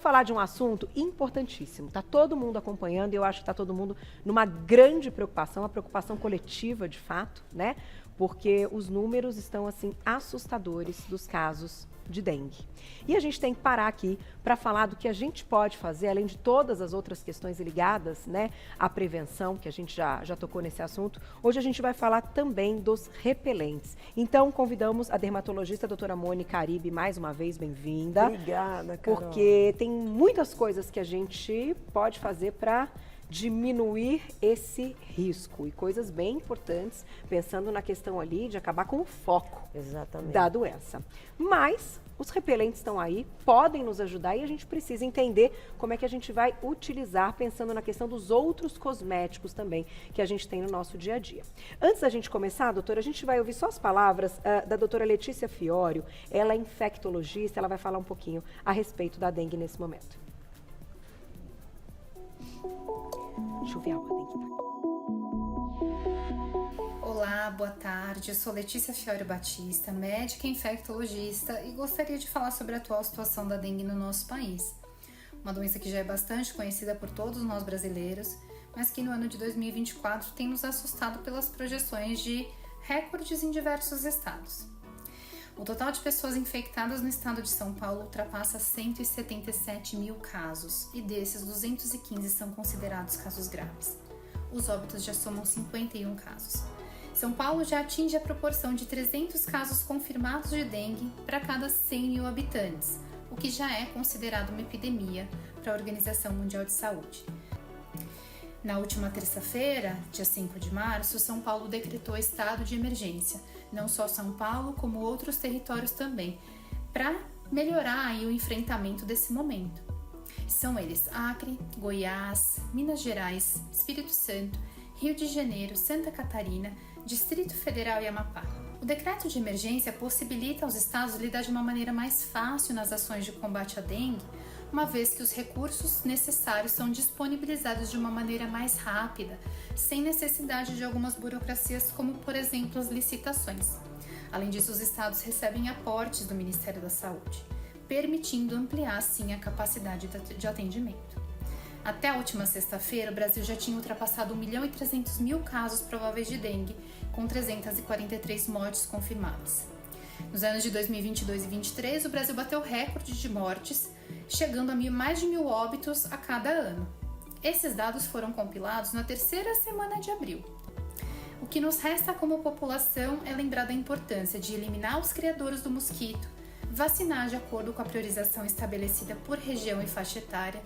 falar de um assunto importantíssimo. Está todo mundo acompanhando e eu acho que está todo mundo numa grande preocupação, uma preocupação coletiva, de fato, né? Porque os números estão, assim, assustadores dos casos de dengue. E a gente tem que parar aqui para falar do que a gente pode fazer, além de todas as outras questões ligadas, né, à prevenção, que a gente já tocou nesse assunto. Hoje a gente vai falar também dos repelentes. Então, convidamos a dermatologista a doutora Mônica Aribe, mais uma vez, bem-vinda. Obrigada, Carol. Porque tem muitas coisas que a gente pode fazer para diminuir esse risco e coisas bem importantes, pensando na questão ali de acabar com o foco da doença. Mas os repelentes estão aí, podem nos ajudar e a gente precisa entender como é que a gente vai utilizar, pensando na questão dos outros cosméticos também que a gente tem no nosso dia a dia. Antes da gente começar, doutora, a gente vai ouvir só as palavras da doutora Letícia Fiório. Ela é infectologista, ela vai falar um pouquinho a respeito da dengue nesse momento. Deixa eu ver a ordem que tá. Olá, boa tarde. Eu sou Letícia Fiório Batista, médica e infectologista, e gostaria de falar sobre a atual situação da dengue no nosso país. Uma doença que já é bastante conhecida por todos nós brasileiros, mas que no ano de 2024 tem nos assustado pelas projeções de recordes em diversos estados. O total de pessoas infectadas no estado de São Paulo ultrapassa 177 mil casos, e desses 215 são considerados casos graves. Os óbitos já somam 51 casos. São Paulo já atinge a proporção de 300 casos confirmados de dengue para cada 100 mil habitantes, o que já é considerado uma epidemia para a Organização Mundial de Saúde. Na última terça-feira, dia 5 de março, São Paulo decretou estado de emergência, não só São Paulo, como outros territórios também, para melhorar aí o enfrentamento desse momento. São eles Acre, Goiás, Minas Gerais, Espírito Santo, Rio de Janeiro, Santa Catarina, Distrito Federal e Amapá. O decreto de emergência possibilita aos estados lidar de uma maneira mais fácil nas ações de combate à dengue, uma vez que os recursos necessários são disponibilizados de uma maneira mais rápida, sem necessidade de algumas burocracias, como, por exemplo, as licitações. Além disso, os estados recebem aportes do Ministério da Saúde, permitindo ampliar, sim, a capacidade de atendimento. Até a última sexta-feira, o Brasil já tinha ultrapassado 1.300.000 casos prováveis de dengue, com 343 mortes confirmadas. Nos anos de 2022 e 2023, o Brasil bateu recorde de mortes, chegando a mais de 1.000 óbitos a cada ano. Esses dados foram compilados na terceira semana de abril. O que nos resta como população é lembrar da importância de eliminar os criadouros do mosquito, vacinar de acordo com a priorização estabelecida por região e faixa etária,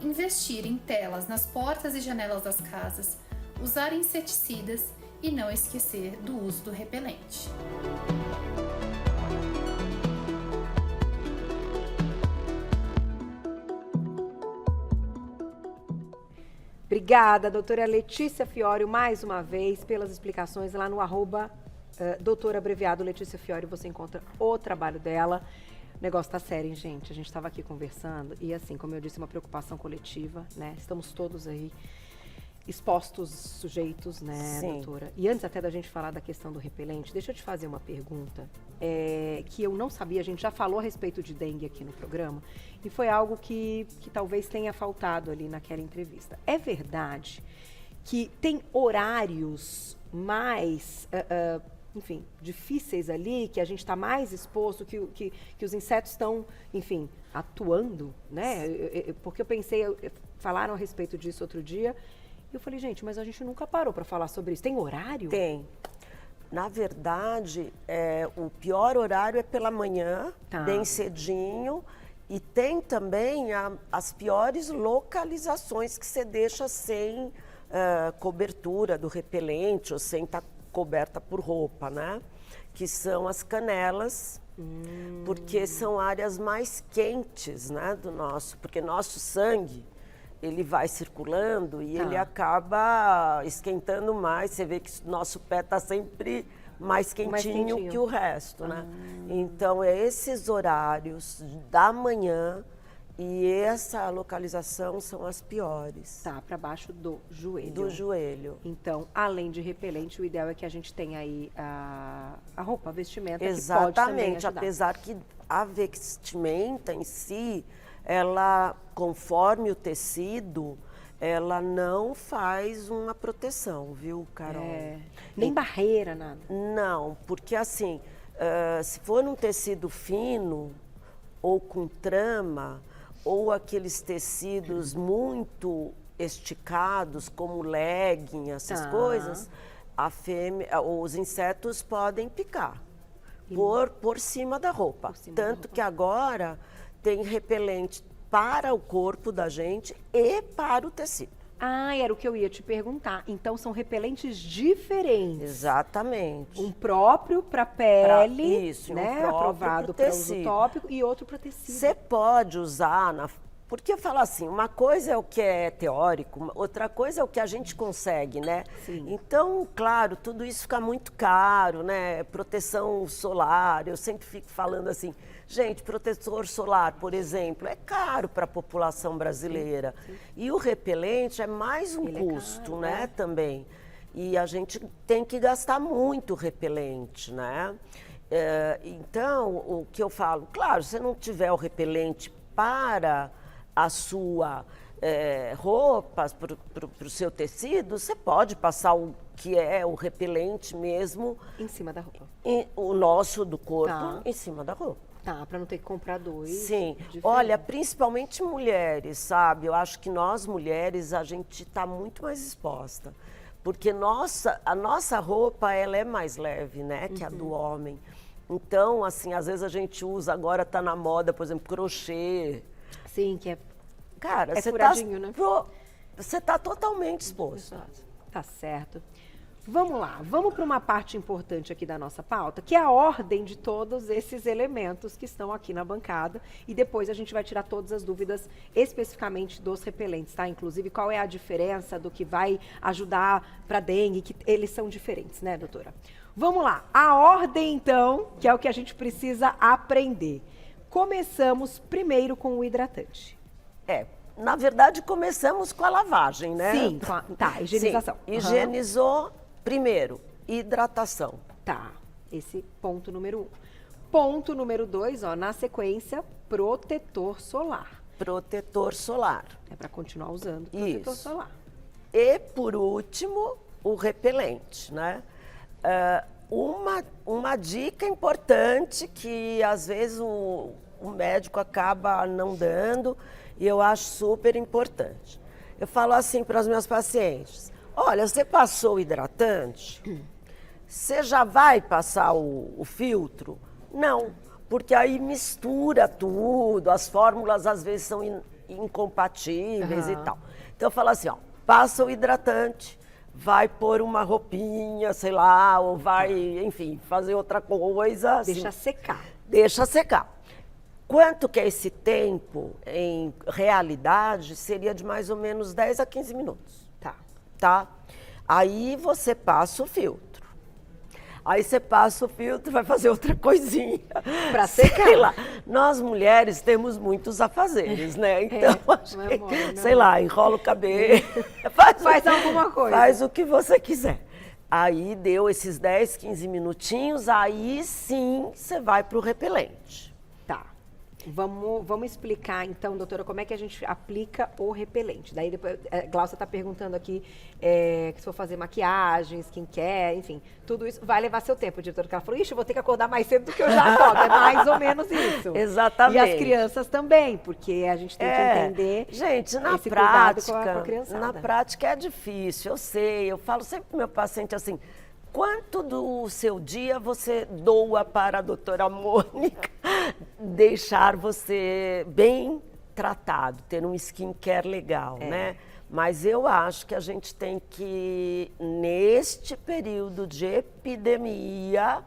investir em telas nas portas e janelas das casas, usar inseticidas e não esquecer do uso do repelente. Obrigada, doutora Letícia Fiório, mais uma vez, pelas explicações lá no doutora abreviado Letícia Fiório, você encontra o trabalho dela. O negócio tá sério, hein, gente? A gente estava aqui conversando e, assim, como eu disse, uma preocupação coletiva, né? Estamos todos aí expostos, sujeitos, né, Sim. doutora? E antes até da gente falar da questão do repelente, deixa eu te fazer uma pergunta que eu não sabia, a gente já falou a respeito de dengue aqui no programa e foi algo que talvez tenha faltado ali naquela entrevista. É verdade que tem horários mais, enfim, difíceis ali, que a gente está mais exposto, que os insetos estão, enfim, atuando, né? Porque eu pensei, falaram a respeito disso outro dia, e eu falei, gente, mas a gente nunca parou para falar sobre isso. Tem horário? Tem. Na verdade, o pior horário é pela manhã, bem cedinho, e tem também as piores localizações que você deixa sem cobertura do repelente ou sem estar coberta por roupa, né? Que são as canelas, porque são áreas mais quentes, né, porque nosso sangue, ele vai circulando e ele acaba esquentando mais. Você vê que nosso pé está sempre mais quentinho que o resto, né? Então, esses horários da manhã e essa localização são as piores. Tá, para baixo do joelho. Do joelho. Então, além de repelente, o ideal é que a gente tenha aí a roupa, a vestimenta, Exatamente, que pode também ajudar. apesar que a vestimenta em si, ela, conforme o tecido, ela não faz uma proteção, viu, Carol? Nem barreira, nada? Não, porque assim, se for um tecido fino ou com trama, ou aqueles tecidos muito esticados, como legging, essas coisas, os insetos podem picar por cima da roupa. Tanto que agora tem repelente para o corpo da gente e para o tecido. Ah, era o que eu ia te perguntar. Então, são repelentes diferentes. Exatamente. Um próprio para pele, isso, né? um próprio Aprovado para uso tópico, e outro para tecido. Você pode usar, porque eu falo assim, uma coisa é o que é teórico, outra coisa é o que a gente consegue, né? Sim. Então, claro, tudo isso fica muito caro, né? Proteção solar, eu sempre fico falando assim, gente, protetor solar, por exemplo, é caro para a população brasileira. Sim. E o repelente é mais um custo, né, também. E a gente tem que gastar muito repelente, né? Então, o que eu falo, claro, se você não tiver o repelente para a sua roupa, para o seu tecido, você pode passar o que é o repelente mesmo... Em cima da roupa. O nosso do corpo em cima da roupa. Tá, para não ter que comprar dois. Sim. Olha, principalmente mulheres, sabe? Eu acho que nós mulheres, a gente está muito mais exposta. Porque a nossa roupa, ela é mais leve, né? Que a do homem. Então, assim, às vezes a gente usa, agora está na moda, por exemplo, crochê. Sim, que é... Cara, né? Você está totalmente exposto. Exato. Tá certo. Vamos lá, vamos para uma parte importante aqui da nossa pauta, que é a ordem de todos esses elementos que estão aqui na bancada. E depois a gente vai tirar todas as dúvidas especificamente dos repelentes, tá? Inclusive, qual é a diferença do que vai ajudar para dengue, que eles são diferentes, né, doutora? Vamos lá, a ordem então, que é o que a gente precisa aprender. Começamos primeiro com o hidratante. Na verdade, começamos com a lavagem, né? Sim, tá, higienização. Sim. Higienizou, primeiro, hidratação. Tá, esse ponto número 1. Ponto número 2, ó, na sequência, protetor solar. Protetor solar. É para continuar usando protetor solar. E, por último, o repelente, né? Uma dica importante que, às vezes, o médico acaba não dando, e eu acho super importante. Eu falo assim para os meus pacientes, olha, você passou o hidratante, você já vai passar o filtro? Não, porque aí mistura tudo, as fórmulas às vezes são incompatíveis e tal. Então eu falo assim, ó, passa o hidratante, vai pôr uma roupinha, sei lá, ou vai, enfim, fazer outra coisa. Deixa secar. Deixa secar. Quanto que é esse tempo, em realidade, seria de mais ou menos 10 a 15 minutos. Tá? Aí você passa o filtro. Aí você passa o filtro e vai fazer outra coisinha. Para secar. Sei lá. Nós mulheres temos muitos afazeres, né? Então, sei lá, enrola o cabelo. Faz alguma coisa. Faz o que você quiser. Aí deu esses 10, 15 minutinhos, aí sim você vai para o repelente. Vamos explicar, então, doutora, como é que a gente aplica o repelente. Daí, depois, Glaucia está perguntando aqui que se for fazer maquiagem, skincare, enfim, tudo isso vai levar seu tempo, doutora. Porque ela falou, ixi, eu vou ter que acordar mais cedo do que eu já acordo. É mais ou menos isso. Exatamente. E as crianças também, porque a gente tem que entender gente, na esse prática, cuidado com a criançada. Na prática é difícil, eu sei. Eu falo sempre pro meu paciente assim, quanto do seu dia você doa para a doutora Mônica deixar você bem tratado, ter um skincare legal, né? Mas eu acho que a gente tem que, neste período de epidemia,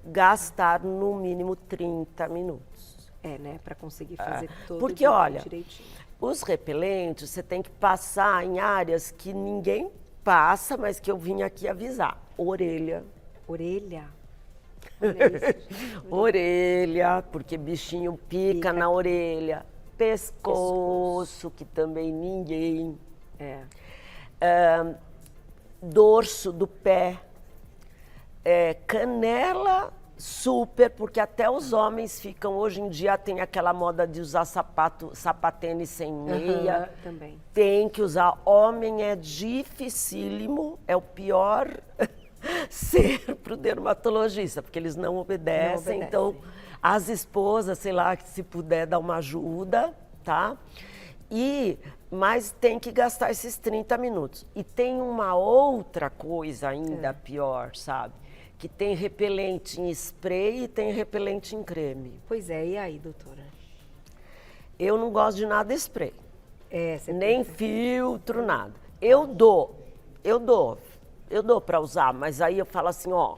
gastar no mínimo 30 minutos. Né? Para conseguir fazer tudo porque, olha, direitinho. Os repelentes você tem que passar em áreas que ninguém passa, mas que eu vim aqui avisar. Orelha. Orelha? Orelha, porque bichinho pica na orelha. Pescoço, que também ninguém. Dorso do pé. Canela, Super, porque até os homens ficam, hoje em dia tem aquela moda de usar sapatênis sem meia. Também. Tem que usar. Homem é dificílimo, é o pior ser para o dermatologista, porque eles não obedecem. Então, as esposas, sei lá, se puder dar uma ajuda, tá? Mas tem que gastar esses 30 minutos. E tem uma outra coisa ainda pior, sabe? Que tem repelente em spray e tem repelente em creme. Pois é, e aí, doutora? Eu não gosto de nada spray. Nem pensa. Filtro, nada. Eu dou para usar, mas aí eu falo assim, ó,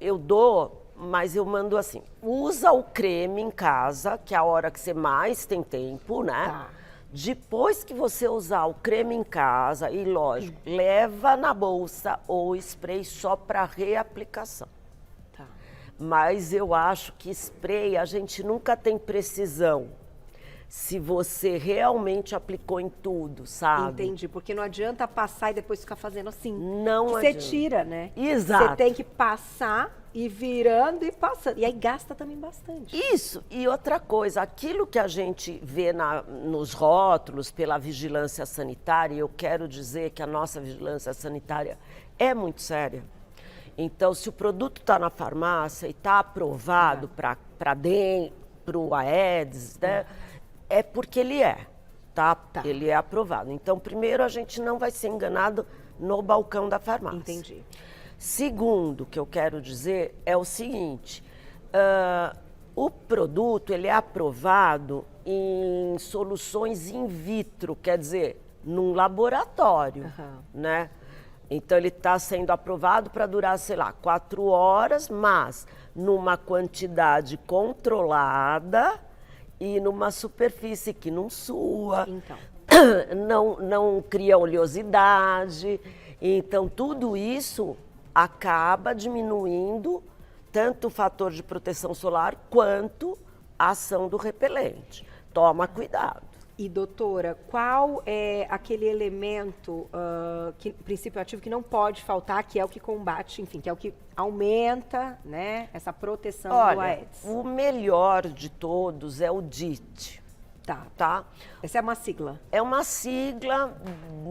eu dou, mas eu mando assim, usa o creme em casa, que é a hora que você mais tem tempo, né? Tá. Depois que você usar o creme em casa, e lógico, leva na bolsa ou spray só para reaplicação. Tá. Mas eu acho que spray a gente nunca tem precisão. Se você realmente aplicou em tudo, sabe? Entendi, porque não adianta passar e depois ficar fazendo assim. Não adianta. Você tira, né? Exato. Você tem que passar e virando e passando. E aí gasta também bastante. Isso. E outra coisa, aquilo que a gente vê nos rótulos pela vigilância sanitária, eu quero dizer que a nossa vigilância sanitária é muito séria. Então, se o produto está na farmácia e está aprovado para o Aedes, né? É porque ele tá? Ele é aprovado. Então, primeiro, a gente não vai ser enganado no balcão da farmácia. Entendi. Segundo, que eu quero dizer é o seguinte, o produto, ele é aprovado em soluções in vitro, quer dizer, num laboratório, né? Então, ele está sendo aprovado para durar, sei lá, 4 horas, mas numa quantidade controlada e numa superfície que não sua, Então. não cria oleosidade. Então, tudo isso acaba diminuindo tanto o fator de proteção solar quanto a ação do repelente. Toma cuidado. E, doutora, qual é aquele elemento, princípio ativo, que não pode faltar, que é o que combate, enfim, que é o que aumenta, né, essa proteção do Aedes? O melhor de todos é o DIT. Tá? Essa é uma sigla? É uma sigla,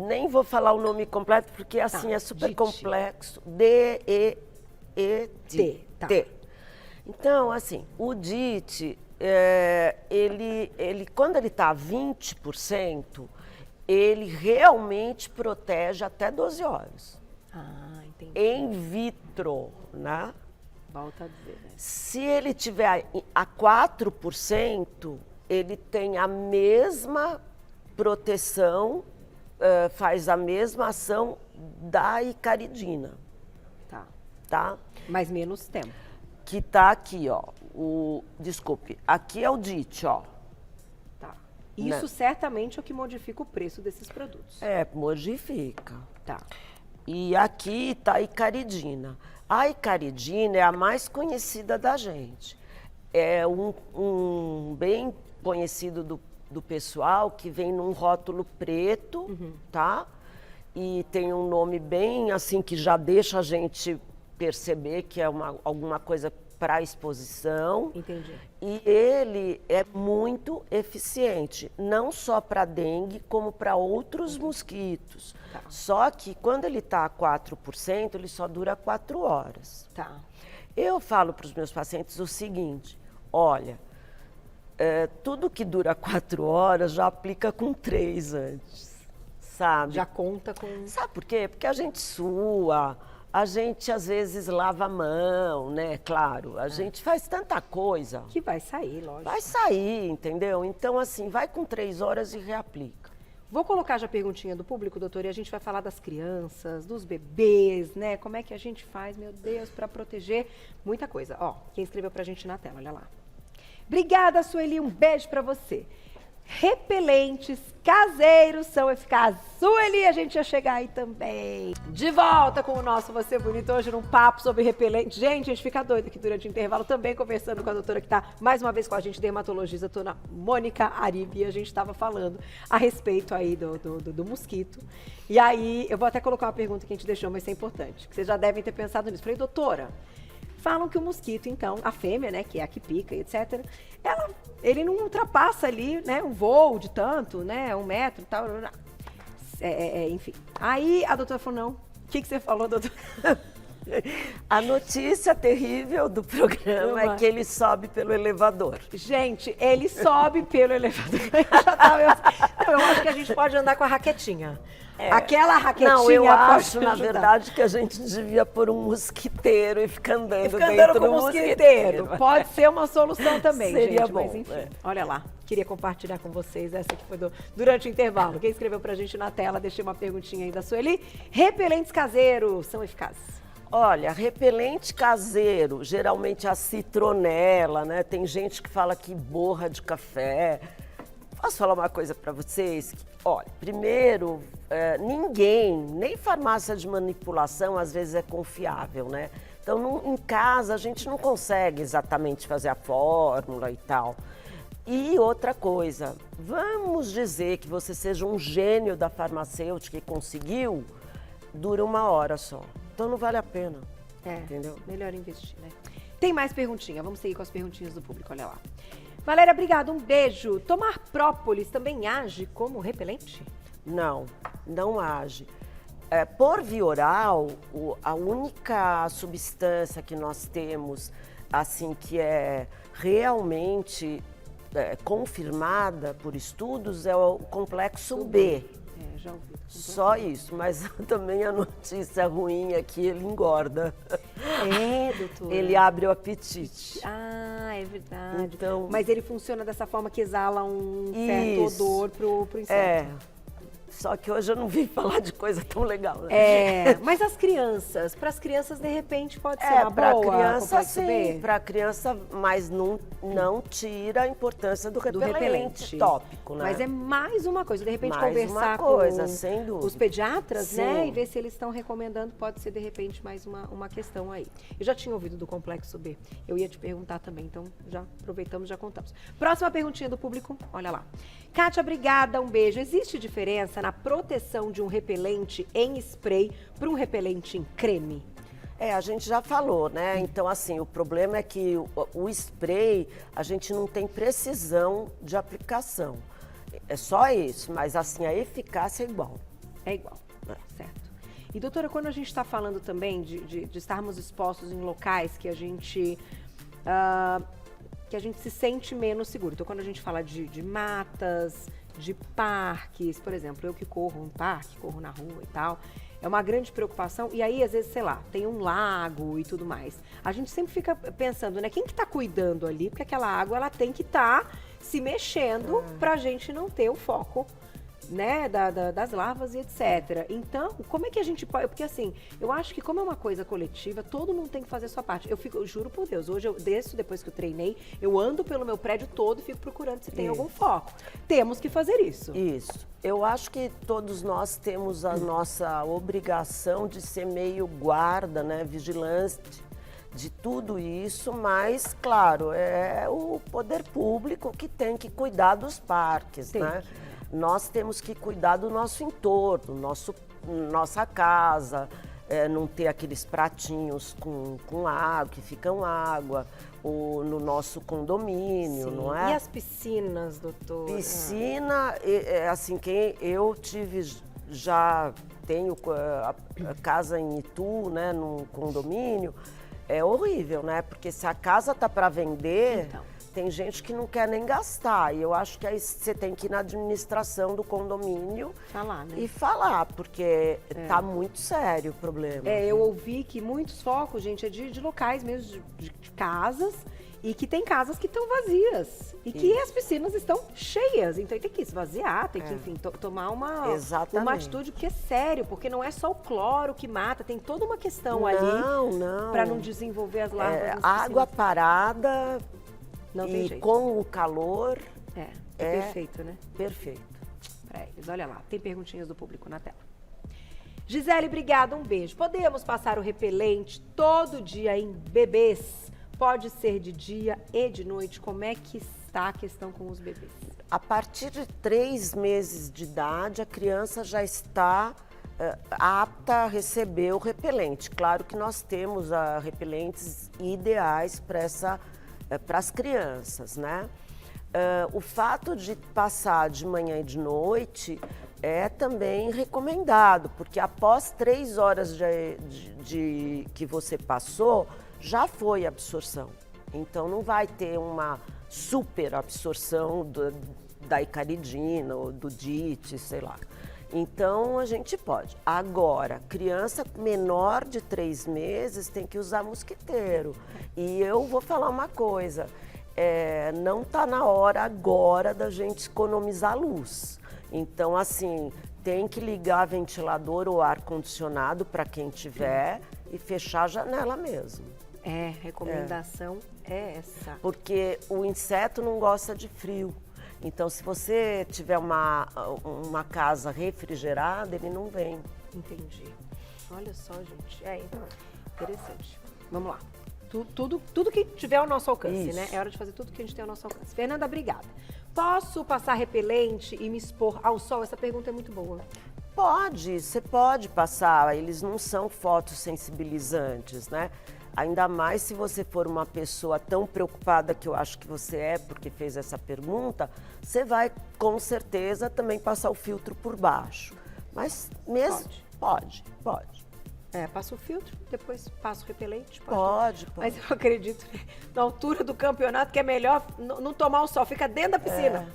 nem vou falar o nome completo, porque assim é super complexo. D-E-E-T. T. Então, assim, o DIT... ele quando ele está a 20%, ele realmente protege até 12 horas. Entendi. Em vitro, né? Volta a dizer, né? Se ele tiver a 4%, ele tem a mesma proteção, faz a mesma ação da icaridina. Tá? Mas menos tempo. Que tá aqui, ó. Desculpe, aqui é o DIT, ó. Tá. Isso certamente é o que modifica o preço desses produtos. Modifica. Tá. E aqui tá a icaridina. A icaridina é a mais conhecida da gente. É um bem conhecido do pessoal, que vem num rótulo preto, tá? E tem um nome bem assim, que já deixa a gente perceber que é alguma coisa para exposição. Entendi. E ele é muito eficiente, não só para dengue, como para outros mosquitos. Tá. Só que quando ele está a 4%, ele só dura 4 horas. Tá. Eu falo para os meus pacientes o seguinte, olha, tudo que dura 4 horas já aplica com 3 antes, sabe? Já conta com... Sabe por quê? Porque a gente sua... A gente, às vezes, lava a mão, né? Claro, a gente faz tanta coisa. Que vai sair, lógico. Vai sair, entendeu? Então, assim, vai com 3 horas e reaplica. Vou colocar já a perguntinha do público, doutor, e a gente vai falar das crianças, dos bebês, né? Como é que a gente faz, meu Deus, para proteger muita coisa. Ó, quem escreveu pra gente na tela, olha lá. Obrigada, Sueli, um beijo pra você. Repelentes caseiros são eficazes. Sueli, a gente ia chegar aí também. De volta com o nosso Você Bonito, hoje num papo sobre repelente. Gente, a gente fica doido aqui durante o intervalo, também conversando com a doutora que está mais uma vez com a gente, dermatologista, dona Mônica Aribe, e a gente estava falando a respeito aí do mosquito. E aí, eu vou até colocar uma pergunta que a gente deixou, mas isso é importante, que vocês já devem ter pensado nisso. Falei, doutora, falam que o mosquito, então, a fêmea, né, que é a que pica, etc., ele não ultrapassa ali, né, um voo de tanto, né, 1 metro e tal, enfim. Aí a doutora falou, não, o que você falou, doutora? A notícia terrível do programa é que ele sobe pelo elevador. Gente, ele sobe pelo elevador. Eu acho que a gente pode andar com a raquetinha. Aquela raquetinha. Não, eu acho, na verdade, que a gente devia pôr um mosquiteiro e ficar andando dentro do mosquiteiro. Pode ser uma solução também, Seria gente. bom, Mas enfim, olha lá. Queria compartilhar com vocês essa que foi durante o intervalo. Quem escreveu pra gente na tela, deixei uma perguntinha aí da Sueli. Repelentes caseiros são eficazes? Olha, repelente caseiro, geralmente a citronela, né? Tem gente que fala que borra de café. Posso falar uma coisa para vocês? Olha, primeiro, ninguém, nem farmácia de manipulação às vezes é confiável, né? Então, em casa a gente não consegue exatamente fazer a fórmula e tal. E outra coisa, vamos dizer que você seja um gênio da farmacêutica e conseguiu, dura 1 hora só. Então não vale a pena, entendeu? Melhor investir, né? Tem mais perguntinha, vamos seguir com as perguntinhas do público, olha lá. Valéria, obrigada, um beijo. Tomar própolis também age como repelente? Não, não age. Por via oral, a única substância que nós temos, assim, que é realmente confirmada por estudos é o complexo B. Já ouvi. Só isso, mas também a notícia ruim é que ele engorda. Doutora. Ele abre o apetite. É verdade. Então, mas ele funciona dessa forma que exala um certo odor pro inseto. Só que hoje eu não vim falar de coisa tão legal, né? Mas para as crianças, de repente, pode ser uma boa. Para criança, sim. Para criança, mas não tira a importância do repelente tópico, né? Mas é mais uma coisa. De repente, mais conversar sem com os pediatras, né? E ver se eles estão recomendando. Pode ser, de repente, mais uma questão aí. Eu já tinha ouvido do complexo B. Eu ia te perguntar também, então já aproveitamos, já contamos. Próxima perguntinha do público, olha lá. Kátia, obrigada, um beijo. Existe diferença na proteção de um repelente em spray para um repelente em creme? A gente já falou, né? Então, assim, o problema é que o spray, a gente não tem precisão de aplicação. É só isso, mas assim, a eficácia é igual. É igual, certo. E, doutora, quando a gente está falando também de estarmos expostos em locais que a gente se sente menos seguro. Então, quando a gente fala de matas, de parques, por exemplo, eu que corro em parque, corro na rua e tal, é uma grande preocupação. E aí, às vezes, sei lá, tem um lago e tudo mais. A gente sempre fica pensando, né, quem que tá cuidando ali? Porque aquela água, ela tem que estar se mexendo pra gente não ter o foco, né, das larvas e etc. Então, como é que a gente pode... Porque assim, eu acho que como é uma coisa coletiva, todo mundo tem que fazer a sua parte. Eu juro por Deus, hoje eu desço, depois que eu treinei, eu ando pelo meu prédio todo e fico procurando se tem algum foco. Temos que fazer isso. Isso. Eu acho que todos nós temos a nossa obrigação de ser meio guarda, né, vigilante de tudo isso, mas, claro, é o poder público que tem que cuidar dos parques, né? Nós temos que cuidar do nosso entorno, nossa casa, não ter aqueles pratinhos com água, que ficam água, ou no nosso condomínio, não é? E as piscinas, doutora? Piscina, assim, eu já tenho a casa em Itu, né, num condomínio, é horrível, né? Porque se a casa tá para vender... Então. Tem gente que não quer nem gastar, e eu acho que aí você tem que ir na administração do condomínio e falar, porque tá muito sério o problema. Eu ouvi que muitos focos, gente, é de locais mesmo, de casas, e que tem casas que estão vazias, e que as piscinas estão cheias, então tem que esvaziar, tem que, enfim, tomar uma atitude, porque é sério, porque não é só o cloro que mata, tem toda uma questão ali para não desenvolver as larvas. Água parada... Não tem jeito. Com o calor... É perfeito, né? Perfeito. Para eles, olha lá, tem perguntinhas do público na tela. Gisele, obrigada, um beijo. Podemos passar o repelente todo dia em bebês? Pode ser de dia e de noite? Como é que está a questão com os bebês? A partir de 3 meses de idade, a criança já está apta a receber o repelente. Claro que nós temos repelentes ideais para as crianças, né? O fato de passar de manhã e de noite é também recomendado, porque após 3 horas que você passou, já foi absorção. Então não vai ter uma super absorção da icaridina ou do DIT, sei lá. Então a gente pode. Agora, criança menor de 3 meses tem que usar mosquiteiro. E eu vou falar uma coisa, não está na hora agora da gente economizar luz. Então, assim, tem que ligar ventilador ou ar-condicionado para quem tiver e fechar a janela mesmo. Recomendação é essa. Porque o inseto não gosta de frio. Então, se você tiver uma casa refrigerada, ele não vem. Entendi. Olha só, gente. Interessante. Vamos lá. Tudo que tiver ao nosso alcance, né? É hora de fazer tudo que a gente tem ao nosso alcance. Fernanda, obrigada. Posso passar repelente e me expor ao sol? Essa pergunta é muito boa. Pode, você pode passar. Eles não são fotossensibilizantes, né? Ainda mais se você for uma pessoa tão preocupada que eu acho que você é, porque fez essa pergunta, você vai com certeza também passar o filtro por baixo. Mas mesmo... Pode. Passa o filtro, depois passa o repelente. Pode. Mas eu acredito, né, na altura do campeonato, que é melhor não tomar o sol, fica dentro da piscina.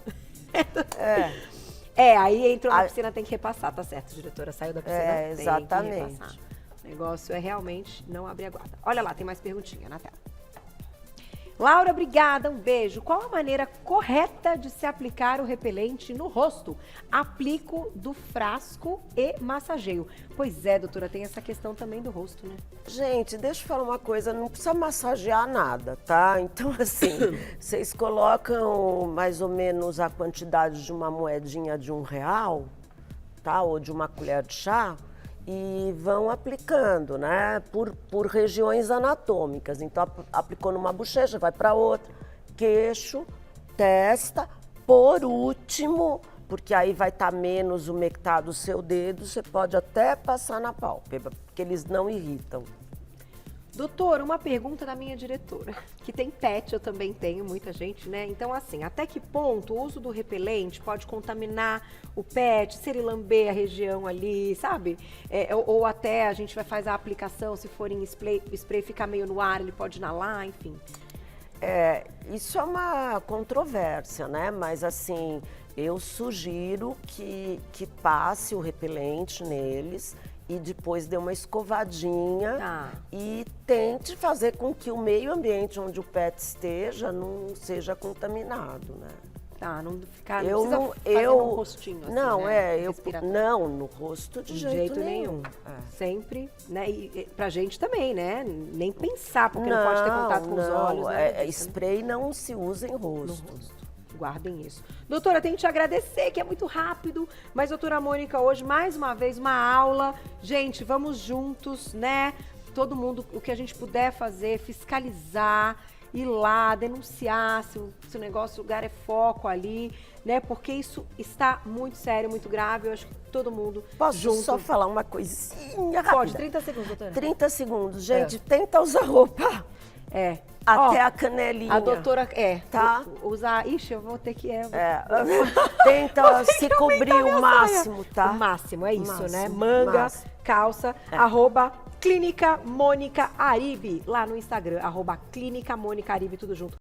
Aí entrou na piscina, tem que repassar, tá certo, diretora? Saiu da piscina, exatamente. Tem que repassar. O negócio é realmente não abrir a guarda. Olha lá, tem mais perguntinha na tela. Laura, obrigada, um beijo. Qual a maneira correta de se aplicar o repelente no rosto? Aplico do frasco e massageio. Pois é, doutora, tem essa questão também do rosto, né? Gente, deixa eu falar uma coisa, não precisa massagear nada, tá? Então, assim, vocês colocam mais ou menos a quantidade de uma moedinha de R$1, tá? Ou de uma colher de chá. E vão aplicando, né, por regiões anatômicas. Então, aplicou numa bochecha, vai para outra, queixo, testa, por último, porque aí vai estar menos umectado o seu dedo, você pode até passar na pálpebra, porque eles não irritam. Doutora, uma pergunta da minha diretora, que tem pet, eu também tenho, muita gente, né? Então, assim, até que ponto o uso do repelente pode contaminar o pet, se ele lamber a região ali, sabe? Ou até a gente vai fazer a aplicação, se for em spray, ficar meio no ar, ele pode inalar, enfim. Isso é uma controvérsia, né? Mas, assim, eu sugiro que passe o repelente neles e depois dê uma escovadinha e tente fazer com que o meio ambiente onde o pet esteja não seja contaminado, né? Não ficar, não precisa fazer no rostinho, assim, não, né? Não, no rosto de jeito nenhum. Sempre, né? E pra gente também, né? Nem pensar, porque não pode ter contato com os olhos. Spray não se usa em rosto. No rosto. Guardem isso. Doutora, tenho que te agradecer, que é muito rápido, mas doutora Mônica, hoje, mais uma vez, uma aula. Gente, vamos juntos, né? Todo mundo, o que a gente puder fazer, fiscalizar, ir lá, denunciar se o negócio, o lugar é foco ali, né? Porque isso está muito sério, muito grave. Eu acho que todo mundo Posso só falar uma coisinha rápida? Pode, 30 segundos, doutora. 30 segundos. Gente, tenta usar roupa. Até a canelinha. A doutora, tá? Usar, eu vou ter que... Tenta se cobrir o máximo, tá? O máximo, é isso, né? Manga, calça, @Clínica Mônica Aribe, lá no Instagram, @Clínica Mônica Aribe, tudo junto.